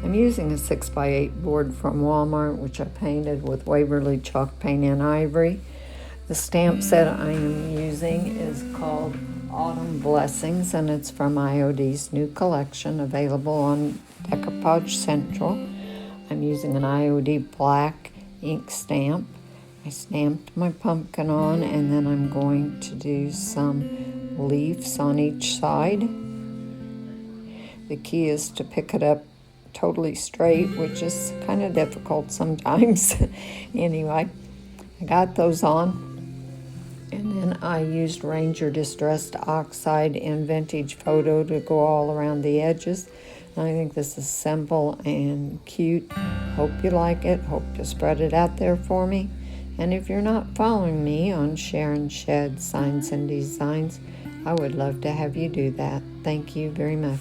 I'm using a 6x8 board from Walmart, which I painted with Waverly chalk paint and ivory. The stamp set I am using is called Autumn Blessings, and it's from IOD's new collection, available on Decoupage Central. I'm using an IOD black ink stamp. I stamped my pumpkin on, and then I'm going to do some leaves on each side. The key is to pick it up totally straight, which is kind of difficult sometimes. Anyway, I got those on, and then I used Ranger Distressed Oxide in Vintage Photo to go all around the edges. And I think this is simple and cute. Hope you like it. Hope you spread it out there for me. And if you're not following me on Sharon Shedd Signs and Designs, I would love to have you do that. Thank you very much.